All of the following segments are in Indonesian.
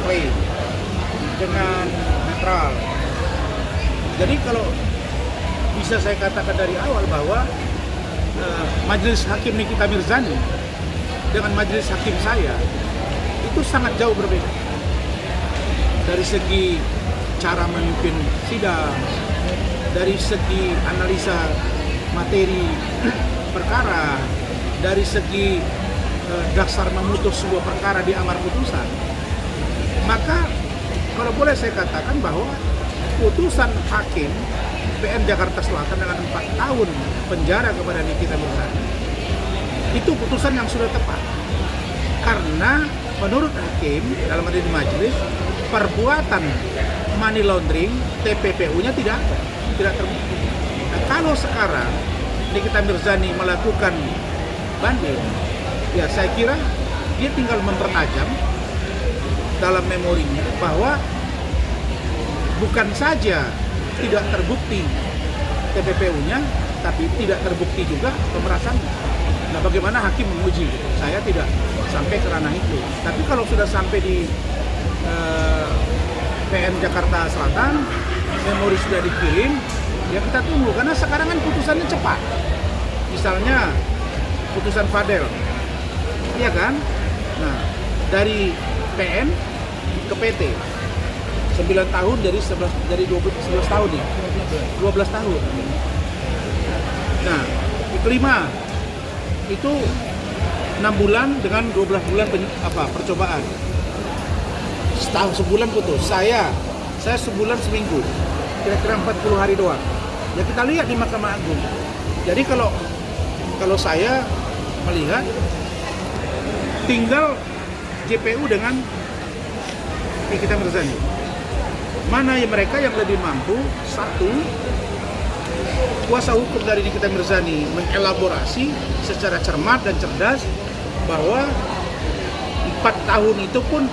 play dengan netral. Jadi kalau bisa saya katakan dari awal bahwa Majelis Hakim Nikita Mirzani dengan Majelis Hakim saya itu sangat jauh berbeda dari segi cara memimpin sidang, dari segi analisa materi perkara, dari segi dasar memutus sebuah perkara di amar putusan. Maka kalau boleh saya katakan bahwa putusan hakim PN Jakarta Selatan dengan 4 tahun penjara kepada Nikita Mirzani itu putusan yang sudah tepat, karena menurut hakim dalam adil majelis perbuatan money laundering TPPU-nya tidak ada, tidak terbukti. Nah, kalau sekarang Nikita Mirzani melakukan banding, ya saya kira dia tinggal mempertajam dalam memorinya bahwa bukan saja tidak terbukti TPPU-nya, tapi tidak terbukti juga pemerasannya. Nah, bagaimana hakim menguji? Saya tidak sampai ke ranah itu. Tapi kalau sudah sampai di PN Jakarta Selatan, memori sudah dikirim, ya kita tunggu. Karena sekarang kan putusannya cepat. Misalnya putusan Fadel, iya kan? Nah, dari PN ke PT 9 tahun dari 11 tahun ya. 12 tahun. Nah, kelima itu 6 bulan dengan 12 bulan percobaan. Sebulan putus. Saya sebulan seminggu. Kira-kira 40 hari doang. Ya kita lihat di Mahkamah Agung. Jadi kalau saya melihat tinggal JPU dengan Nikita Mirzani. Mana yang mereka yang lebih mampu? Satu, kuasa hukum dari Nikita Mirzani mengelaborasi secara cermat dan cerdas bahwa 4 tahun itu pun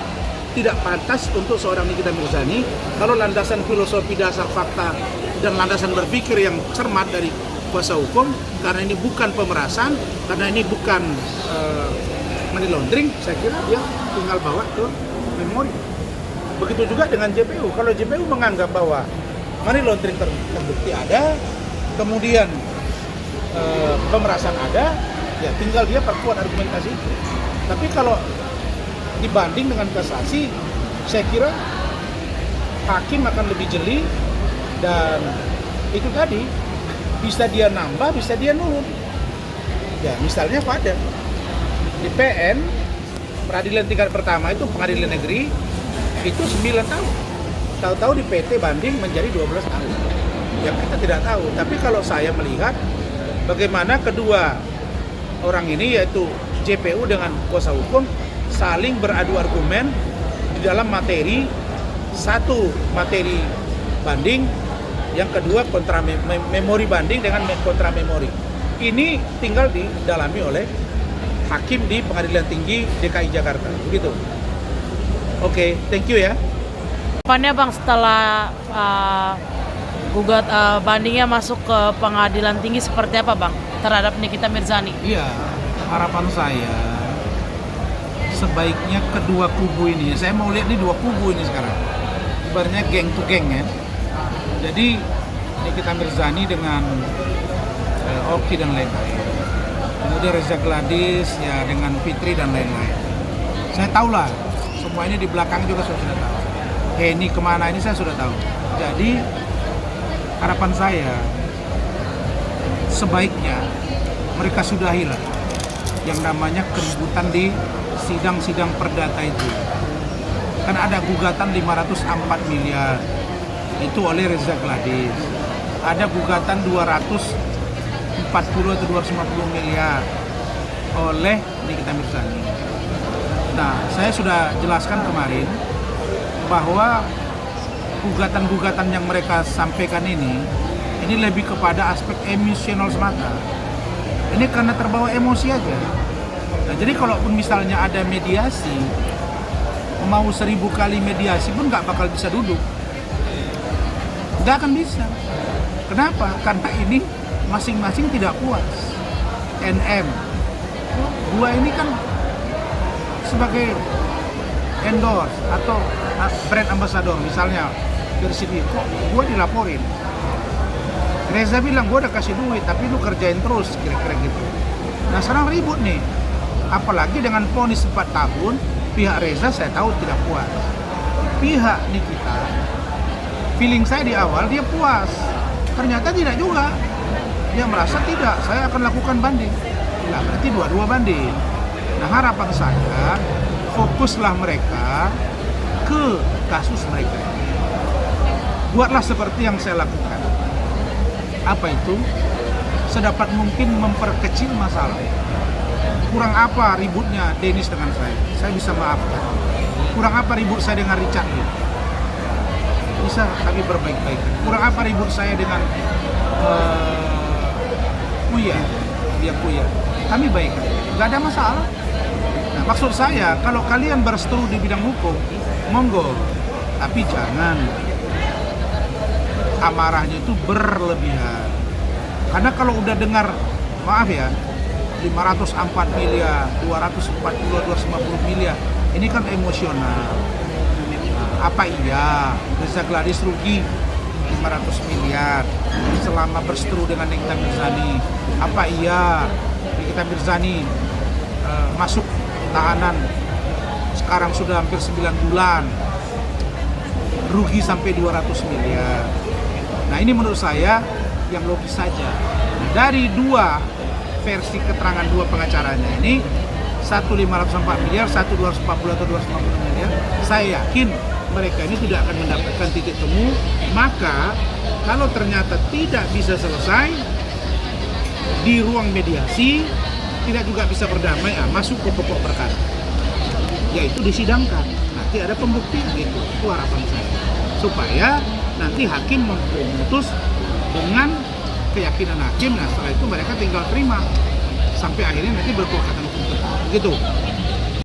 tidak pantas untuk seorang Nikita Mirzani kalau landasan filosofi dasar fakta dan landasan berpikir yang cermat dari kuasa hukum, karena ini bukan pemerasan, karena ini bukan money laundering, saya kira dia tinggal bawa ke memori. Begitu juga dengan JPU. Kalau JPU menganggap bahwa money laundering terbukti ada, kemudian pemerasan ada, ya tinggal dia perkuat argumentasi itu. Tapi kalau dibanding dengan kasasi, saya kira hakim akan lebih jeli, dan itu tadi bisa dia nambah, bisa dia nurun. Ya misalnya pada di PN peradilan tingkat pertama itu pengadilan negeri itu 9 tahun. Tahu-tahu di PT banding menjadi 12 tahun. Ya kita tidak tahu. Tapi kalau saya melihat bagaimana kedua orang ini, yaitu JPU dengan kuasa hukum, saling beradu argumen di dalam materi, satu materi banding, yang kedua kontra memori banding dengan kontra memori. Ini tinggal didalami oleh hakim di Pengadilan Tinggi DKI Jakarta. Begitu. Oke, thank you ya. Depannya Bang, setelah bandingnya masuk ke Pengadilan Tinggi, seperti apa Bang terhadap Nikita Mirzani? Iya, harapan saya sebaiknya kedua kubu ini, saya mau lihat nih dua kubu ini sekarang, ibaratnya geng to geng ya. Jadi Nikita Mirzani dengan Oki dan lain-lain, kemudian Reza Gladys ya dengan Fitri dan lain-lain. Saya tahulah semua ini di belakang juga saya sudah tahu. Ini kemana ini saya sudah tahu. Jadi harapan saya sebaiknya mereka sudahilah yang namanya keributan di sidang-sidang perdata itu. Kan ada gugatan 504 miliar itu oleh Reza Gladys. Ada gugatan 240 atau 250 miliar oleh Nikita Mirzani. Nah, saya sudah jelaskan kemarin bahwa gugatan-gugatan yang mereka sampaikan ini lebih kepada aspek emosional semata. Ini karena terbawa emosi aja. Nah, jadi kalaupun misalnya ada mediasi, mau 1000 kali mediasi pun nggak bakal bisa duduk. Nggak akan bisa. Kenapa? Karena ini masing-masing tidak puas. NM. Dua ini kan sebagai endorse atau brand ambassador misalnya dari sini, kok gue dilaporin. Reza bilang gue udah kasih duit tapi lu kerjain terus, kira-kira gitu. Nah sekarang ribut nih, apalagi dengan vonis 4 tahun, pihak Reza saya tahu tidak puas. Pihak Nikita, feeling saya di awal dia puas, ternyata tidak juga. Dia merasa tidak, saya akan lakukan banding. Nah berarti dua-dua banding. Nah harapan saya, fokuslah mereka ke kasus mereka. Buatlah seperti yang saya lakukan. Apa itu? Sedapat mungkin memperkecil masalah. Kurang apa ributnya Dennis dengan saya bisa maafkan. Kurang apa ribut saya dengan Richard Lee, bisa kami berbaik-baikan. Kurang apa ribut saya dengan Kuya, kami baikkan, nggak ada masalah. Nah, maksud saya kalau kalian berseteru di bidang hukum, monggo, tapi jangan amarahnya itu berlebihan. Karena kalau udah dengar, maaf ya, 504 miliar, 250 miliar, ini kan emosional. Nah, apa iya Reza Gladys rugi 500 miliar selama berseteru dengan Nikita Mirzani? Apa iya Nikita Mirzani masuk tahanan sekarang sudah hampir 9 bulan rugi sampai 200 miliar? Nah ini menurut saya yang logis saja. Dari dua versi keterangan dua pengacaranya ini, satu 504 miliar, satu 240 atau 250 miliar, saya yakin mereka ini tidak akan mendapatkan titik temu. Maka kalau ternyata tidak bisa selesai di ruang mediasi, tidak juga bisa berdamai, masuk ke pokok perkara, yaitu disidangkan. Nanti ada pembuktian, itu harapan saya, supaya nanti hakim memutus dengan keyakinan hakim. Nah setelah itu mereka tinggal terima sampai akhirnya nanti berkekuatan hukum tetap, gitu.